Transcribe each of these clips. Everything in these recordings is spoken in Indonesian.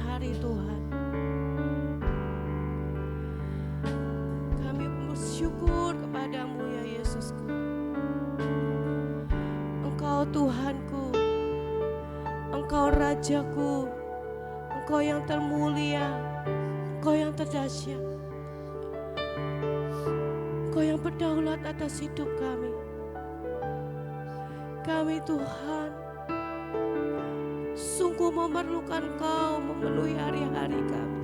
hari Tuhan. Kami bersyukur kepadamu ya Yesusku. Engkau Tuhanku, Engkau Rajaku, Engkau yang termulia, Engkau yang terdahsyat, Engkau yang berdaulat atas hidup kami. Kami Tuhan sungguh memerlukan Engkau memenuhi hari-hari kami,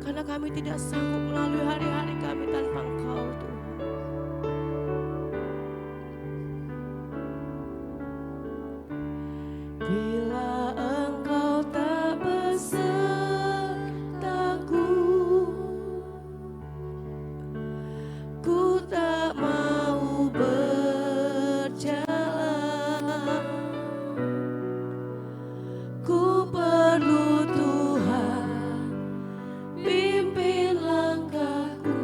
karena kami tidak sanggup melalui hari-hari kami tanpa Engkau Tuhan. Bila Engkau tak besertaku, ku tak mau berjalan. Ku perlu Tuhan, pimpin langkahku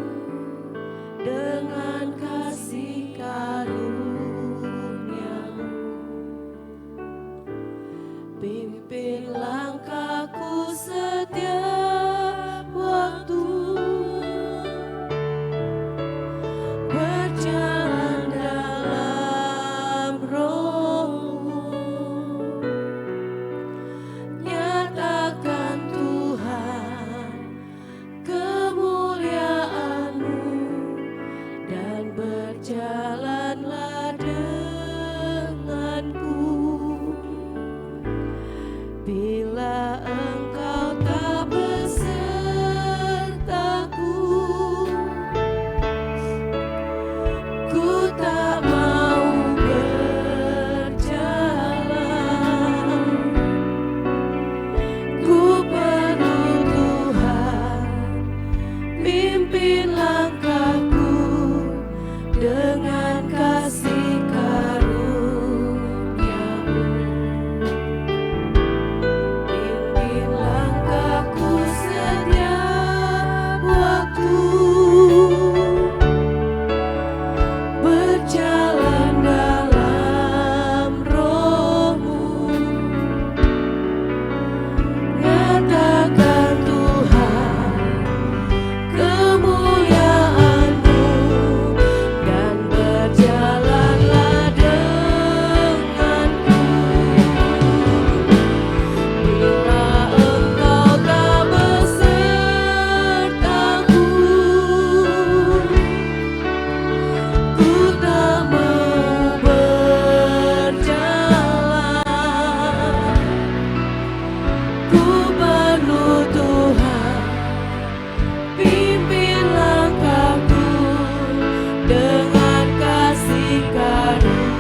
dengan kasih karunia-Mu. Pimpin langkahku setiap waktu, berjalan dalam Roh-Mu. Nyatakan Tuhan kemuliaan-Mu dan berjalanlah denganku. Bila Engkau tak besertaku, ku tak mau berjalan. Ku perlu Tuhan, pimpin langkahku dengan kasih karunia-Mu. Pimpin langkahku setiap waktu, berjalan dalam Roh-Mu. Nyatakan Tuhan kemuliaan-Mu dan berjalanlah denganku. Bila Engkau tak besertaku, ku tak mau berjalan. Ku perlu Tuhan, pimpin langkahku dengan kasih karunia-Mu.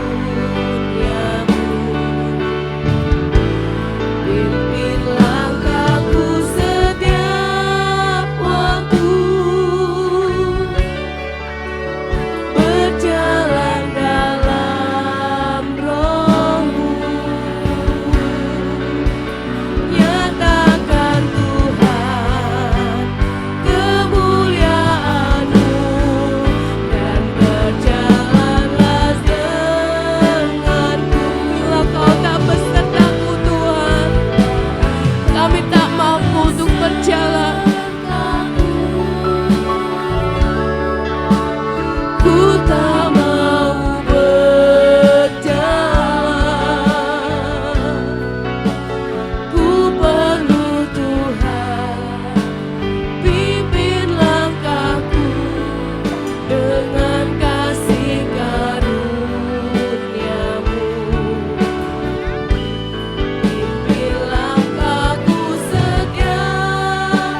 Pimpin langkahku setiap waktu, berjalan dalam Roh-Mu. Nyatakan Tuhan kemuliaan-Mu dan berjalanlah denganku. Bila Kau tak besertaku Tuhan, kami tak mampu untuk berjalan. Ku tak mau berjalan. Ku perlu Tuhan, pimpin langkahku dengan kasih karunia-Mu. Pimpin langkahku setiap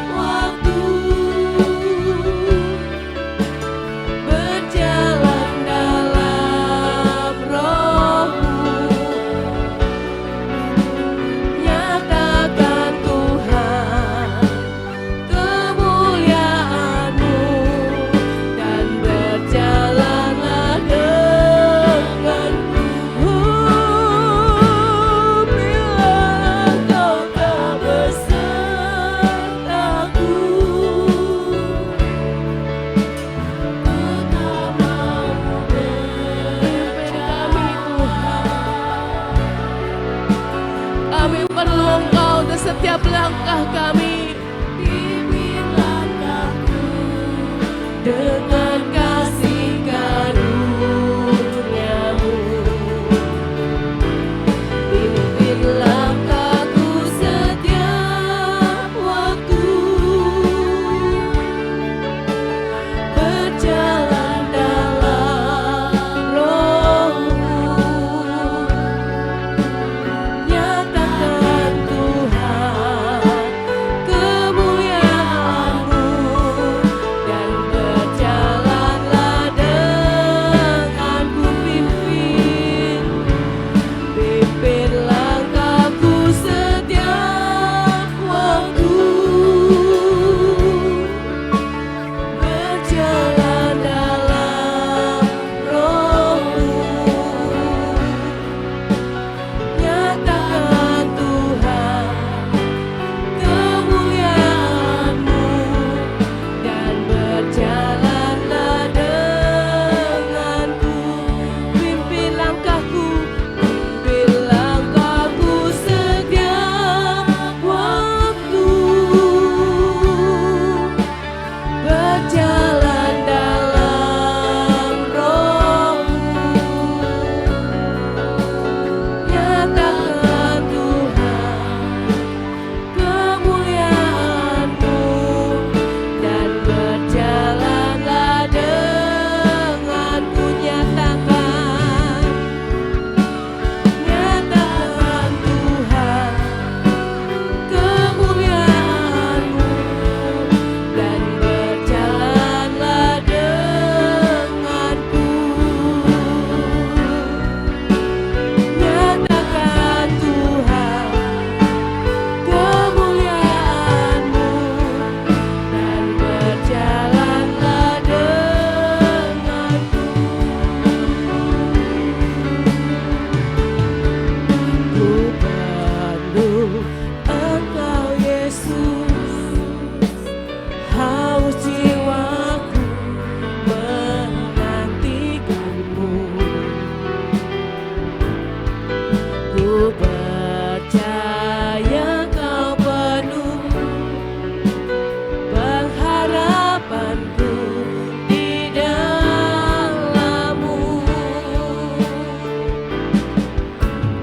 langkah kami, Pimpin langkahku dengan kasih karunia-Mu. Pimpin langkahku setiap waktu, berjalan dalam Roh-Mu. Nyatakan Tuhan kemuliaan-Mu, dan berjalanlah denganku. Pimpin langkahku setiap waktu, berjalan dalam Roh-Mu. Nyatakan Tuhan kemuliaan-Mu, dan berjalanlah denganku. Pimpin langkahku, pimpin langkahku setiap waktu, berjalan dalam Roh-Mu. Nyatakan Tuhan kemuliaan-Mu, dan berjalanlah denganku. Nyatakan Tuhan kemuliaan-Mu, dan berjalanlah denganku. Nyatakan Tuhan kemuliaan-Mu, dan berjalanlah denganku. Ku perlu Engkau Yesus, haus jiwaku menantikan-Mu. Ku percaya Kau penuh pengharapanku di dalam-Mu.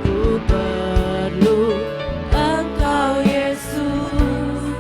Ku perlu Engkau Yesus,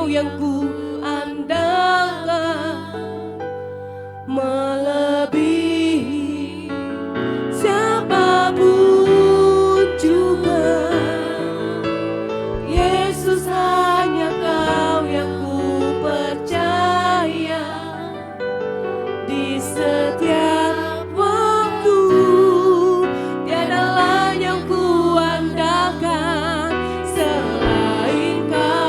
Kau yang ku andalkan, melebihi siapapun juga. Yesus, hanya Kau yang ku percaya di setiap waktu. Tiada lain yang ku andalkan selain Kau.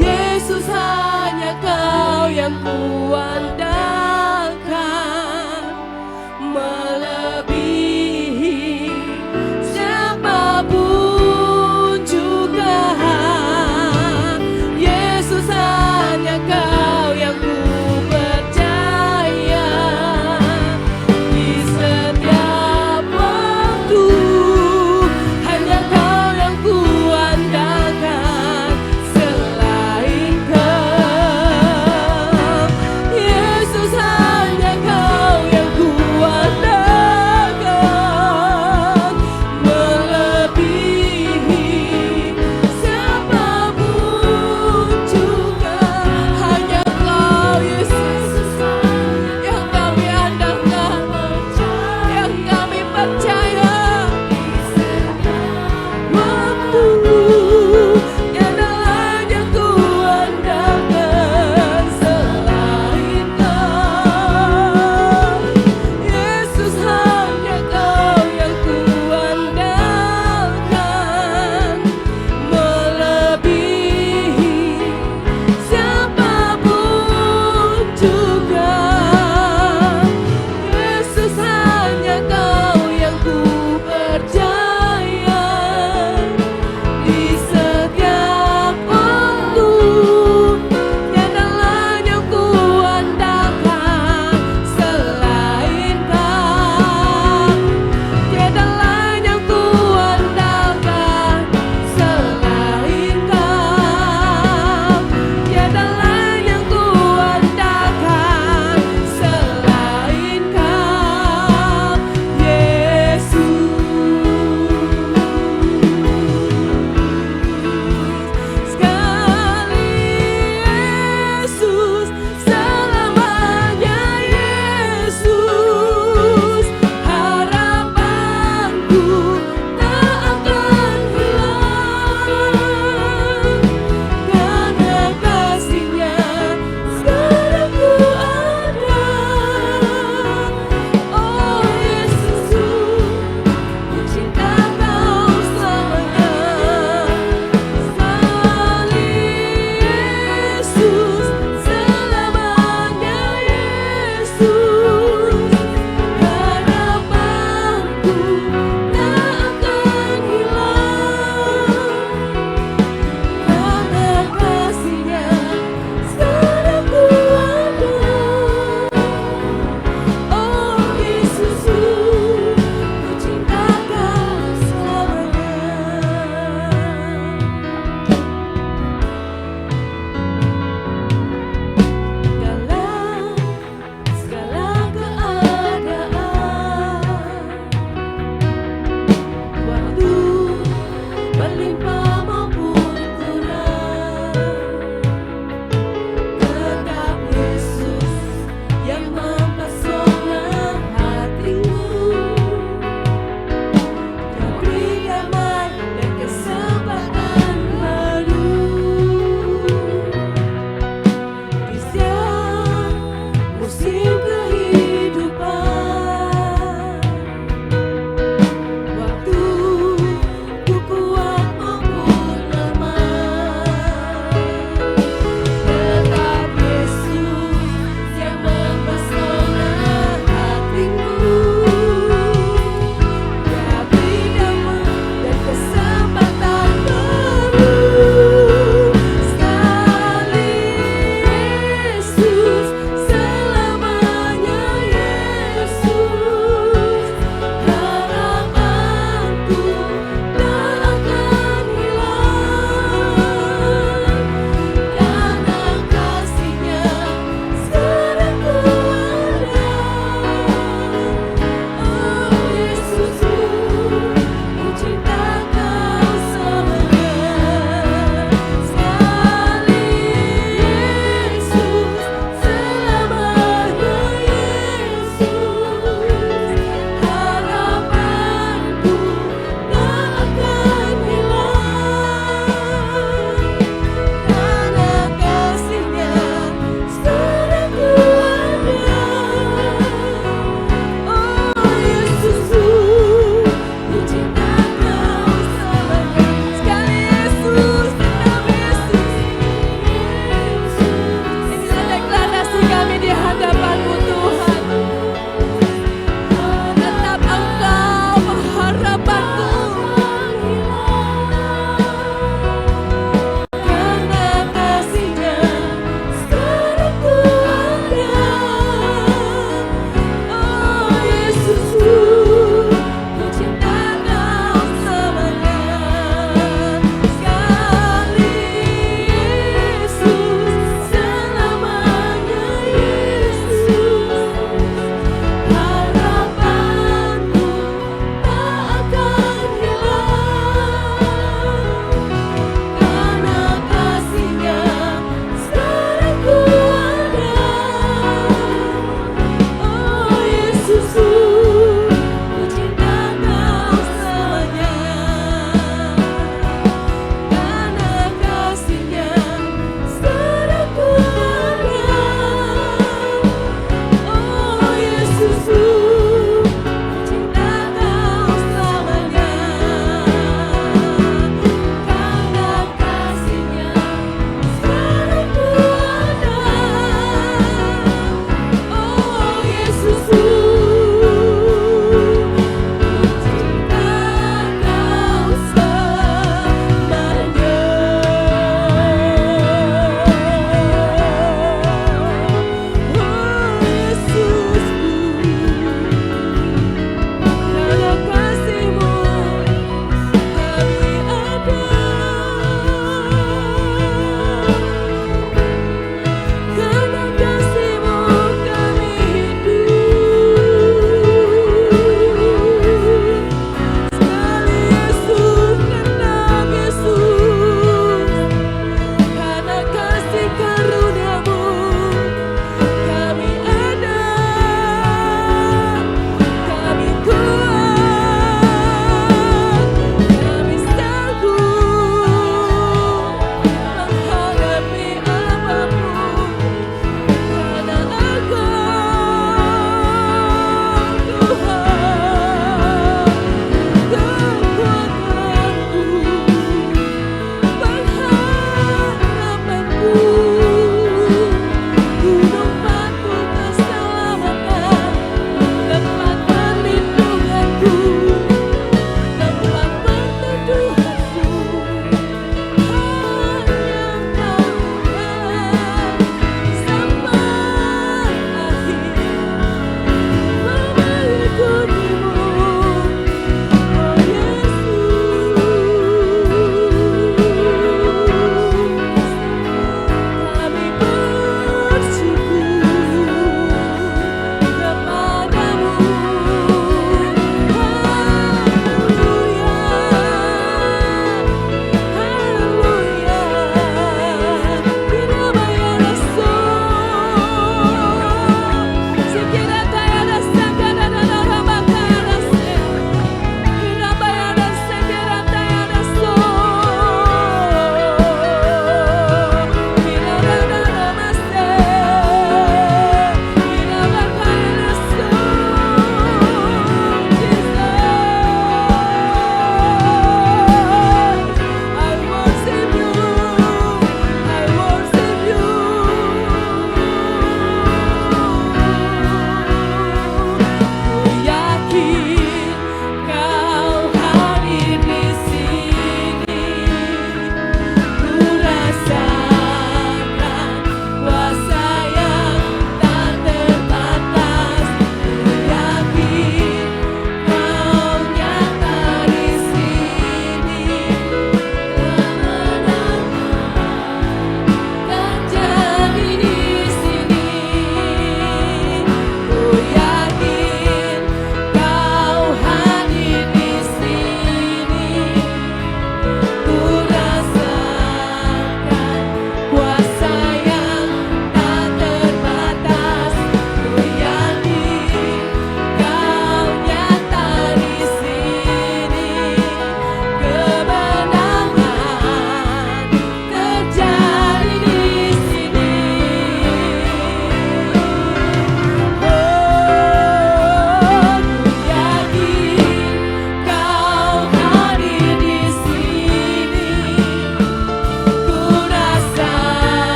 Yesus, hanya Kau yang ku andalkan.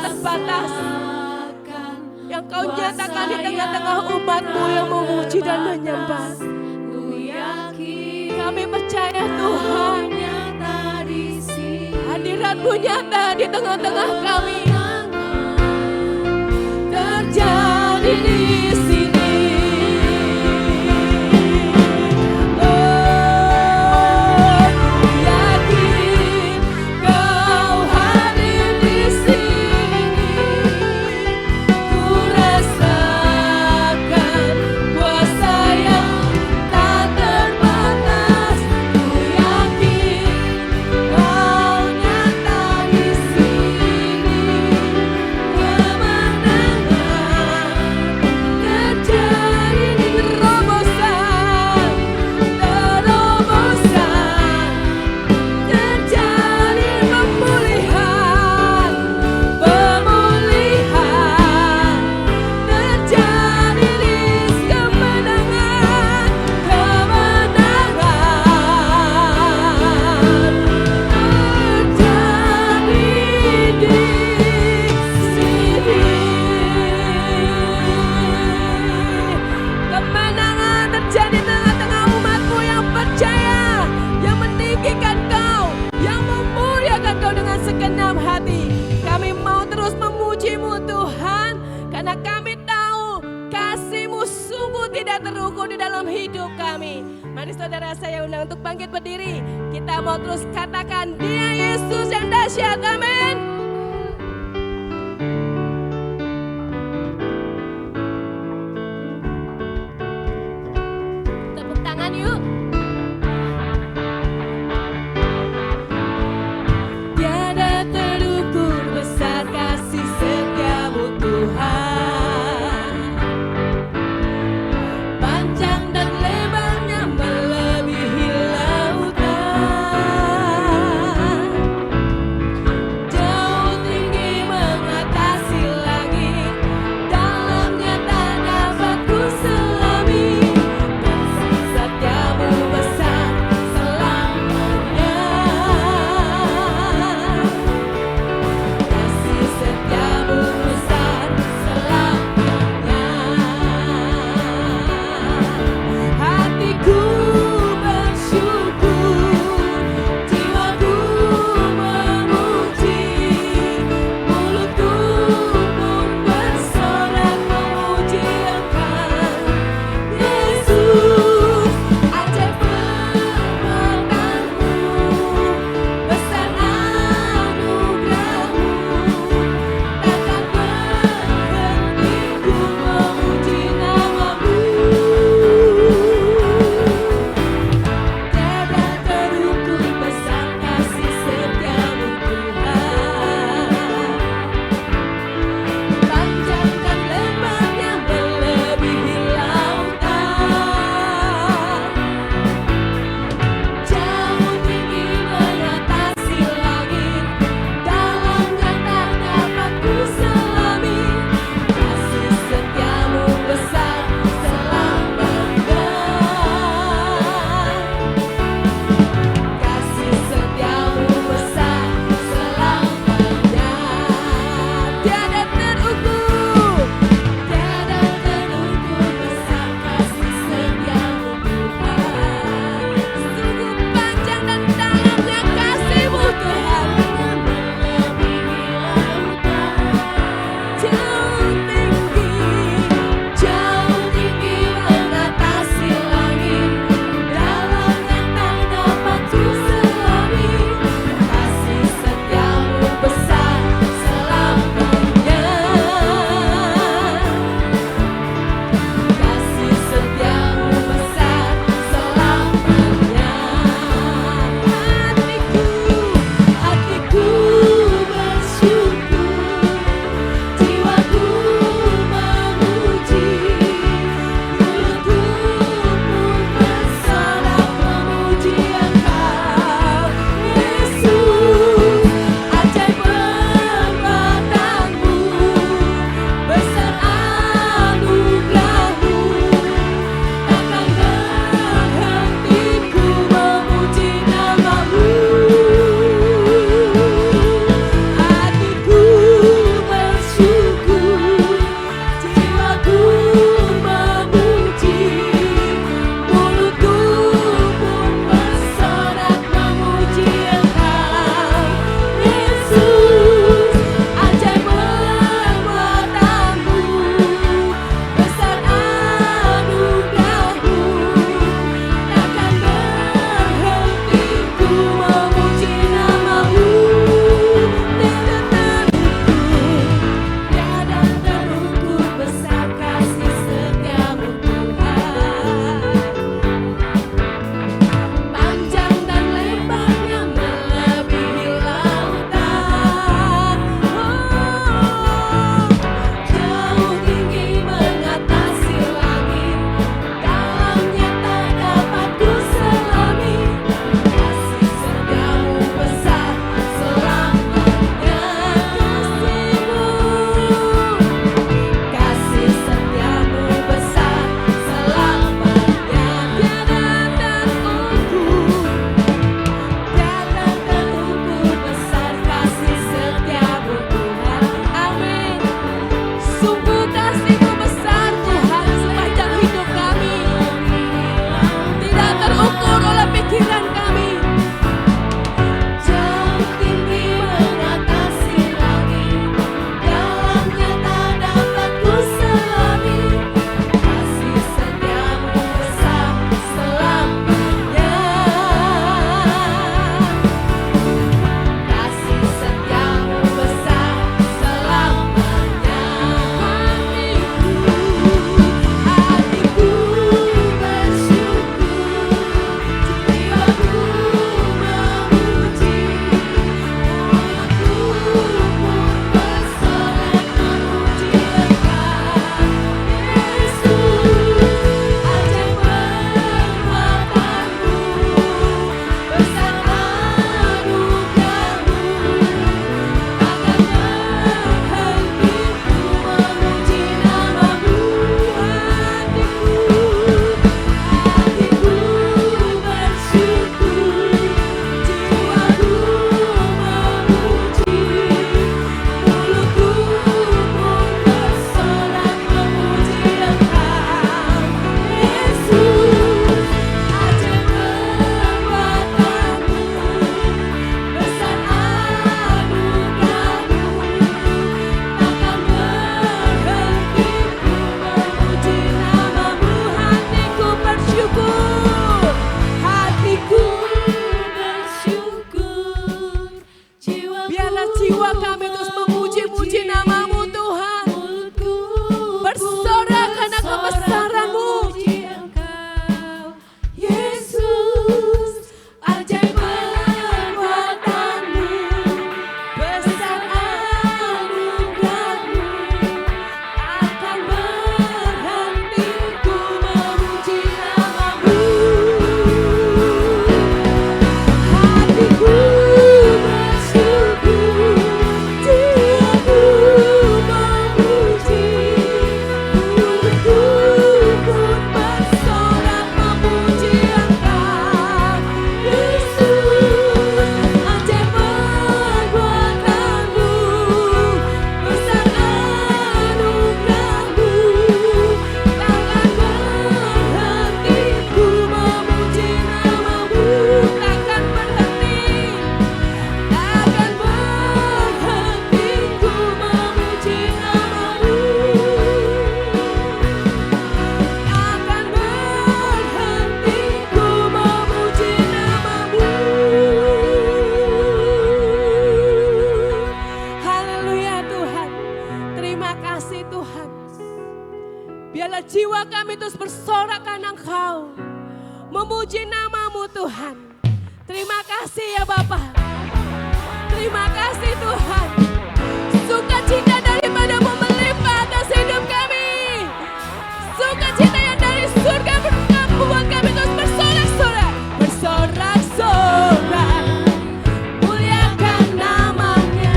tanpa batas yang kau nyatakan di tengah-tengah umat-Mu yang memuji dan menyembah. Kami percaya Tuhan, hadirat-Mu nyata di tengah-tengah kami. Terjadi di sini. Oh, yakin Kau hadir di sini. Ku rasakan kuasa yang tak terbatas. Ku yakin Kau nyata di sini. Kemenangan terjadi di terobosan, terjadi pemulihan, terjadi di kemenangan, terjadi di sini. Kemenangan terjadi tengah-tengah umat-Mu yang percaya, yang meninggikan Kau, yang memuliakan Kau dengan segenap hati. Kami mau terus memuji-Mu Tuhan, karena kami tahu kasih-Mu sungguh tidak terukur di dalam hidup kami. Mari saudara saya undang untuk bangkit berdiri. Kita mau terus katakan, Dia Yesus yang dahsyat, amin. Tepuk tangan yuk. Tiada terukur besar kasih setia-Mu Tuhan. Panjang dan lebarnya melebihi lautan. kami terus bersorak karena Engkau, memuji nama-Mu Tuhan. Terima kasih ya Bapa. Terima kasih Tuhan. Sukacita daripada-Mu melimpah atas hidup kami. Sukacita yang dari surga membuat kami terus bersorak-sorak. Bersorak-sorak. Muliakan namanya.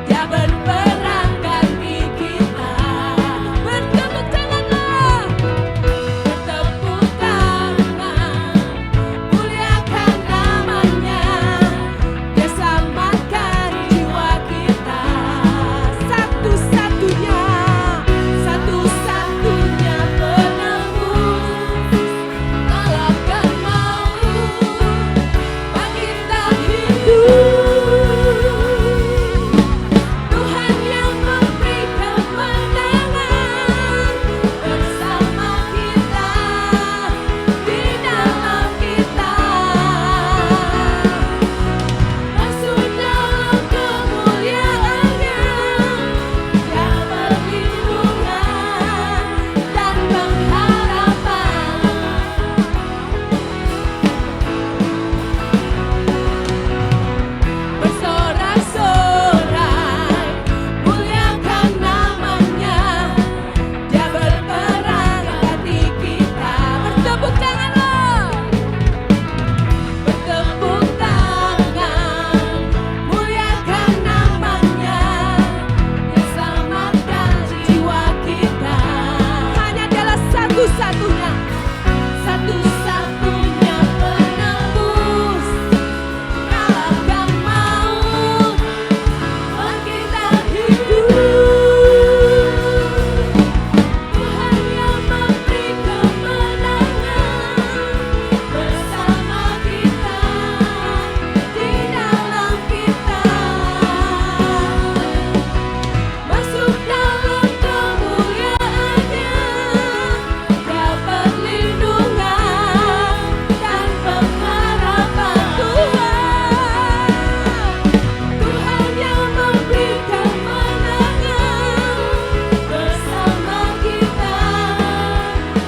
Dia berperang ganti kita. Bertepuk tanganlah. Bertepuk tangan. Muliakan namanya. Dia selamatkan jiwa kita. Satu-satunya. Satu-satunya penebus. Kalahkan maut. Bangkitkan hidup. Tuhan yang memberi kemenangan bersama kita, di dalam kita. Masuk dalam kemuliaan-Nya, Dia perlindungan dan pengharapan. Bersorak-sorai, muliakan namanya. Dia berperang ganti kita. Bertepuk tanganlah. Bertepuk tangan, muliakan namanya. Dia selamatkan jiwa kita. Hanya Dialah satu-satunya. Satu-satunya penebus. Kalahkan maut, bangkitkan hidup. Tuhan yang memberi kemenangan bersama kita, di dalam kita. Masuk dalam kemuliaan-Nya, Dia perlindungan dan pengharapan. Tuhan yang memberi kemenangan bersama kita,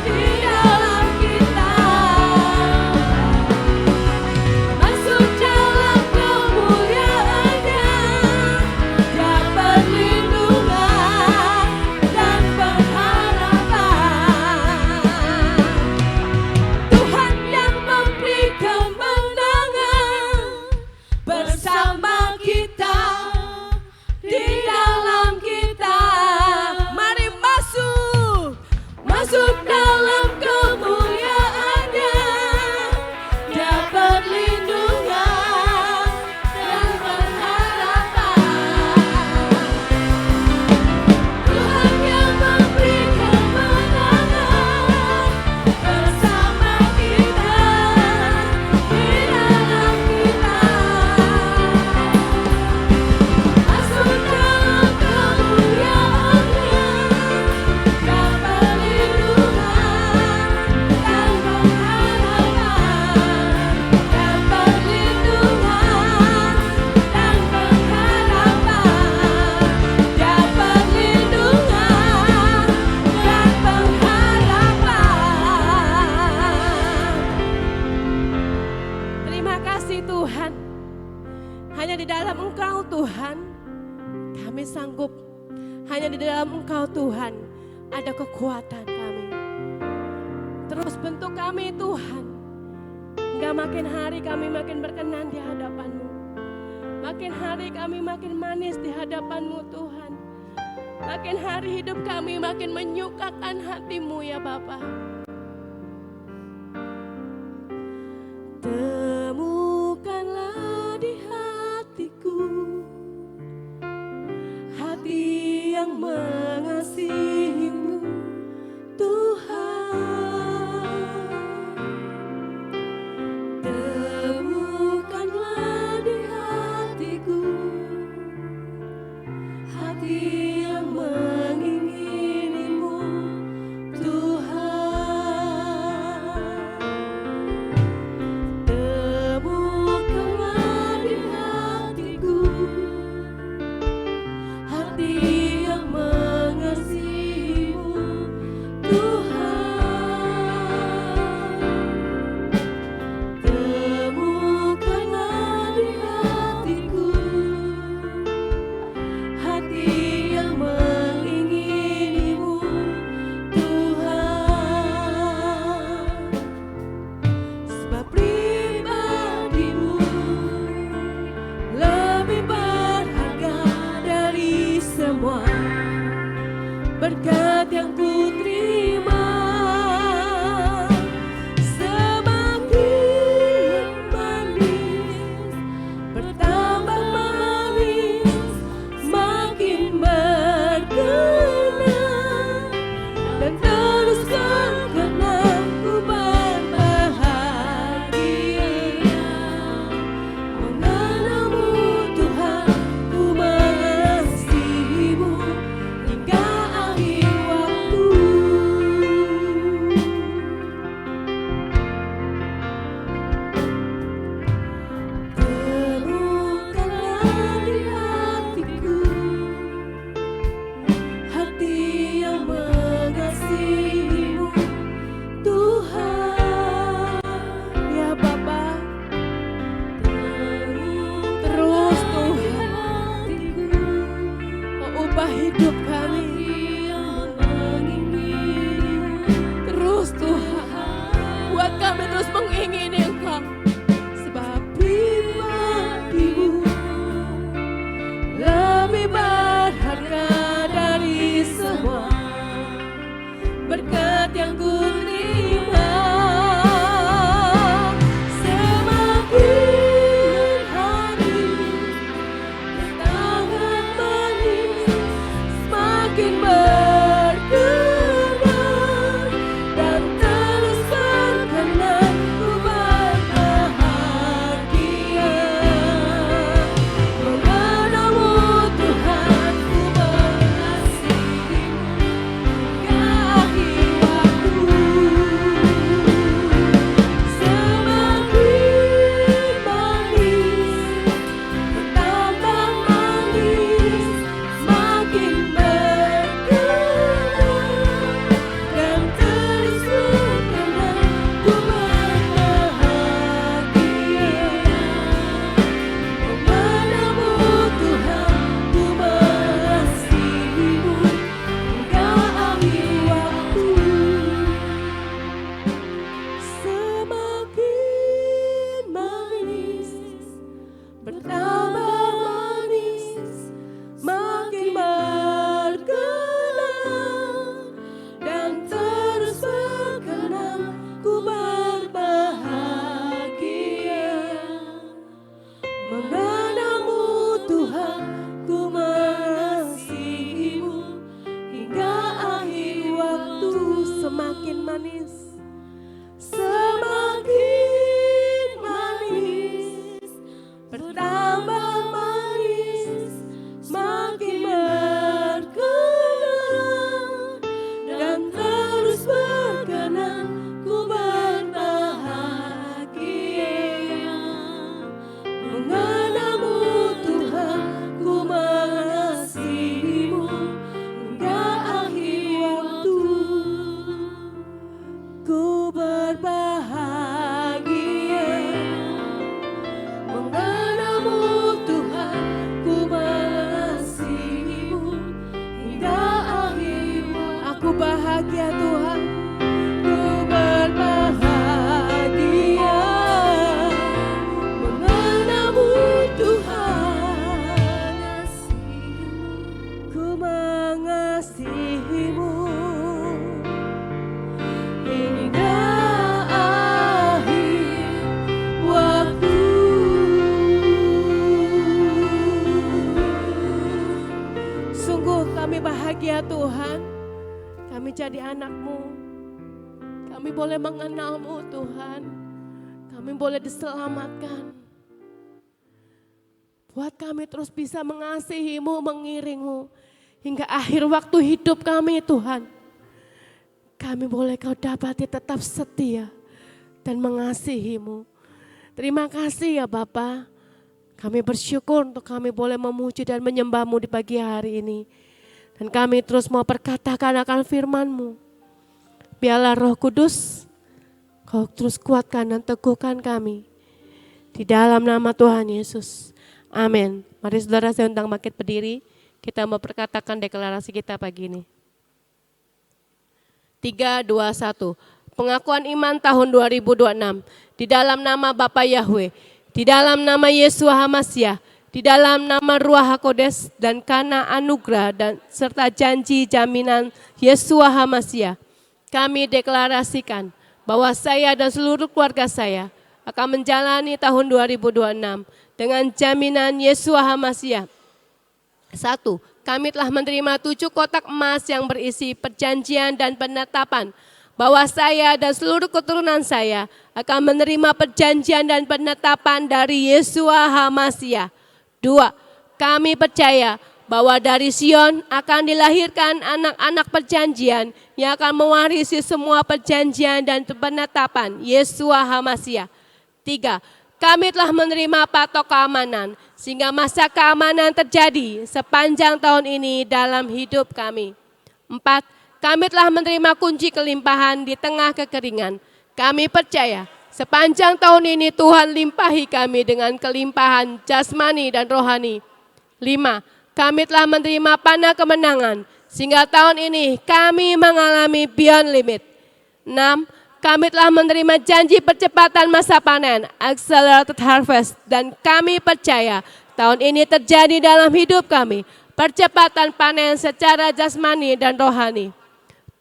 di dalam kita. Masuk dalam kemuliaan-Nya, Dia perlindungan dan pengharapan. Tuhan yang memberi kemenangan bersama kita, di dalam kita. Mari masuk dalam kemuliaan-Nya. Dia perlindungan dan pengharapan. Tuhan yang memberi kemenangan bersama kita, di dalam kita. Masuk dalam kemuliaan-Nya, Dia perlindungan dan pengharapan. Dia perlindungan dan pengharapan. Dia perlindungan dan pengharapan. Terima kasih Tuhan. Hanya di dalam Engkau Tuhan kami sanggup. Hanya di dalam Engkau Tuhan ada kekuatan kami. Terus bentuk kami Tuhan. Hingga makin hari kami makin berkenan di hadapan-Mu. Makin hari kami makin manis di hadapan-Mu Tuhan. Makin hari hidup kami makin menyukakan hati-Mu ya Bapa. Temukanlah di hatiku hati yang mengasihi-Mu Tuhan. Temukanlah di hatiku hati yang mengingini-Mu Tuhan. mengenalmu Tuhan, ku mengasihimu hingga akhir waktu. Semakin manis, semakin manis, bertambah manis, makin berkenan dan terus berkenan. Ku berbahagia mengenalmu Tuhan, ku mengasihimu hingga akhir waktu. Ku berbahagia mengenalmu Tuhan, ku mengasihimu hingga akhir waktu. Aku bahagia Tuhan, ku berbahagia mengenalmu Tuhan, ku mengasihimu hingga akhir waktu. Sungguh kami bahagia Tuhan, kami jadi anak-Mu, kami boleh mengenal-Mu Tuhan, kami boleh diselamatkan. Buat kami terus bisa mengasihi-Mu, mengiring-Mu hingga akhir waktu hidup kami Tuhan. Kami boleh Kau dapati tetap setia dan mengasihi-Mu. Terima kasih ya Bapa. Kami bersyukur untuk kami boleh memuji dan menyembah-Mu di pagi hari ini. Dan kami terus mau perkatakan akan firman-Mu. Biarlah Roh Kudus, Kau terus kuatkan dan teguhkan kami. Di dalam nama Tuhan Yesus. Amin. Mari saudara saya undang bangkit berdiri. Kita mau perkatakan deklarasi kita pagi ini. 3, 2, 1. Pengakuan iman tahun 2026. Di dalam nama Bapa Yahweh, di dalam nama Yesus Hamasyah, di dalam nama Ruach HaKodes dan karena anugerah dan serta janji jaminan Yesus Hamasyah, kami deklarasikan bahwa saya dan seluruh keluarga saya akan menjalani tahun 2026 dengan jaminan Yesus Hamasyah. 1. Kami telah menerima 7 kotak emas yang berisi perjanjian dan penetapan bahwa saya dan seluruh keturunan saya akan menerima perjanjian dan penetapan dari Yesus Hamasyah. 2. Kami percaya bahwa dari Sion akan dilahirkan anak-anak perjanjian yang akan mewarisi semua perjanjian dan penetapan Yesus Hamasyah. 3. Kami telah menerima patok keamanan sehingga masa keamanan terjadi sepanjang tahun ini dalam hidup kami. 4. Kami telah menerima kunci kelimpahan di tengah kekeringan. Kami percaya sepanjang tahun ini Tuhan limpahi kami dengan kelimpahan jasmani dan rohani. 5. Kami telah menerima panah kemenangan sehingga tahun ini kami mengalami beyond limit. 6. Kami telah menerima janji percepatan masa panen, accelerated harvest, dan kami percaya tahun ini terjadi dalam hidup kami, percepatan panen secara jasmani dan rohani.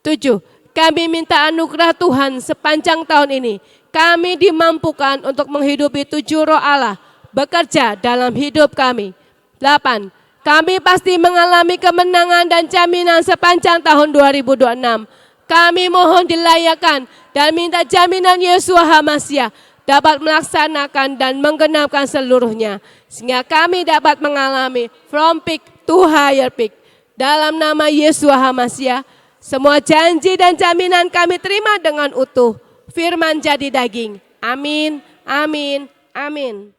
7. Kami minta anugerah Tuhan sepanjang tahun ini. Kami dimampukan untuk menghidupi 7 roh Allah bekerja dalam hidup kami. 8. Kami pasti mengalami kemenangan dan jaminan sepanjang tahun 2026. Kami mohon dilayakkan dan minta jaminan Yesus Hamasyah dapat melaksanakan dan menggenapkan seluruhnya. Sehingga kami dapat mengalami from peak to higher peak. Dalam nama Yesus Hamasyah, semua janji dan jaminan kami terima dengan utuh. Firman jadi daging. Amin, amin, amin.